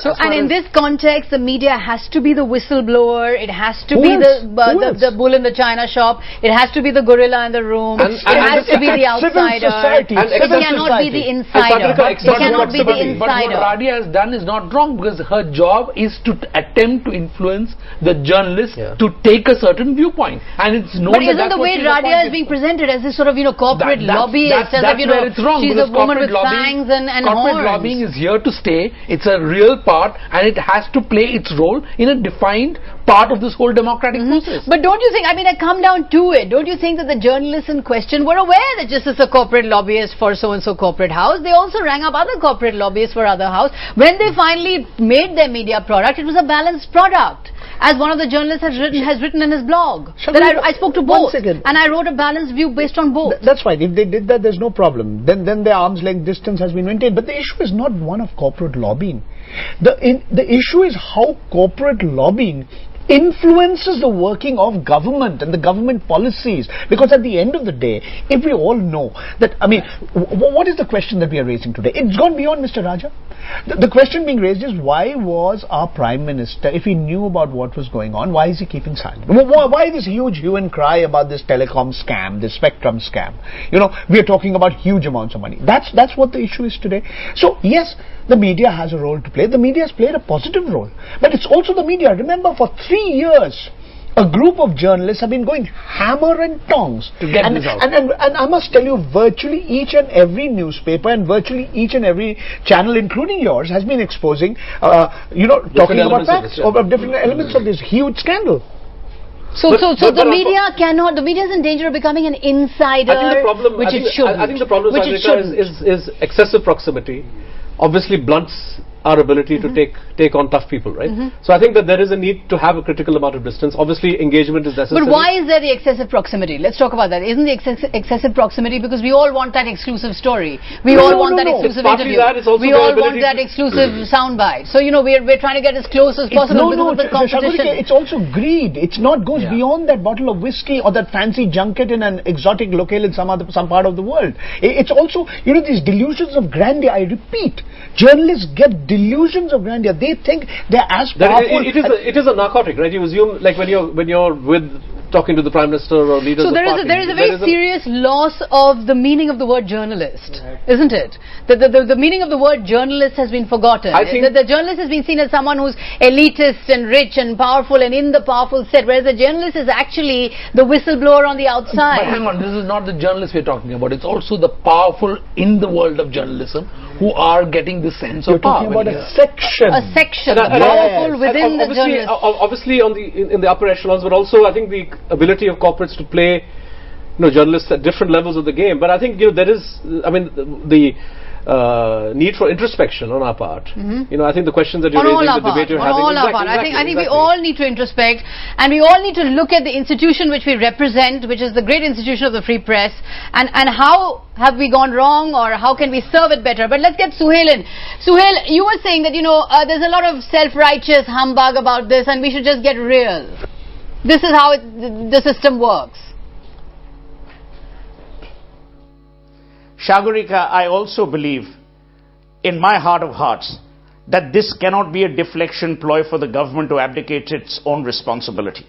So, and in this context, the media has to be the whistleblower. It has to be the bull in the china shop. It has to be the gorilla in the room. It has to be the outsider. It cannot be the insider. It cannot be the insider. But what Radia has done is not wrong, because her job is to attempt to influence the journalist to take a certain viewpoint. And it's known but isn't the way Radia is being presented as this sort of, corporate lobbyist, as if, it's wrong, she's a woman with fangs and corporate horns. lobbying is here to stay. It's a real part, and it has to play its role in a defined part of this whole democratic process. But don't you think, I come down to it, don't you think that the journalists in question were aware that just as a corporate lobbyist for so-and-so corporate house, they also rang up other corporate lobbyists for other house. When they finally made their media product, it was a balanced product. As one of the journalists has written in his blog, that I spoke to both, and I wrote a balanced view based on both. That's fine. If they did that, there's no problem. Then the arm's length distance has been maintained. But the issue is not one of corporate lobbying. The issue is how corporate lobbying influences the working of government and the government policies. Because at the end of the day, if we all know that, what is the question that we are raising today? It's gone beyond Mr. Raja. The question being raised is, why was our Prime Minister, if he knew about what was going on, why is he keeping silent? Why this huge hue and cry about this telecom scam, this spectrum scam? We are talking about huge amounts of money. That's what the issue is today. So yes, the media has a role to play. The media has played a positive role. But it's also the media. Remember, for 3 years, a group of journalists have been going hammer and tongs to get this out. And I must tell you, virtually each and every newspaper and virtually each and every channel, including yours, has been exposing, talking about facts of different elements of this huge scandal. So the media is in danger of becoming an insider, it shouldn't. I think the problem is excessive proximity. Obviously blunts our ability to take on tough people, right? So I think that there is a need to have a critical amount of distance. Obviously engagement is necessary. But why is there the excessive proximity? Let's talk about that. Isn't the excessive proximity because we all want that exclusive story? We all want that exclusive interview. We all want that exclusive soundbite. So, we're trying to get as close as possible because of the competition. It's also greed. It's not goes beyond that bottle of whiskey or that fancy junket in an exotic locale in some part of the world. It's also, these delusions of grandeur. I repeat, journalists get delusions of grandeur. They think they're as powerful. It is a narcotic, right? You assume, like when you're with talking to the Prime Minister or leaders of parties. So there is a very serious loss of the meaning of the word journalist, isn't it? The meaning of the word journalist has been forgotten. I think the journalist has been seen as someone who's elitist and rich and powerful and in the powerful set, whereas the journalist is actually the whistleblower on the outside. But hang on, this is not the journalist we're talking about. It's also the powerful in the world of journalism who are getting this sense of power. You're talking about a section. A section, powerful within the journalist. Obviously in the upper echelons, but also I think the ability of corporates to play journalists at different levels of the game. But I think there is, the need for introspection on our part. I think the questions that you're raising, the debate you're having. I think we all need to introspect, and we all need to look at the institution which we represent, which is the great institution of the free press, and how have we gone wrong, or how can we serve it better. But let's get Suhel in. Suhel, you were saying that there's a lot of self-righteous humbug about this, and we should just get real. This is how the system works. Sagarika, I also believe, in my heart of hearts, that this cannot be a deflection ploy for the government to abdicate its own responsibility.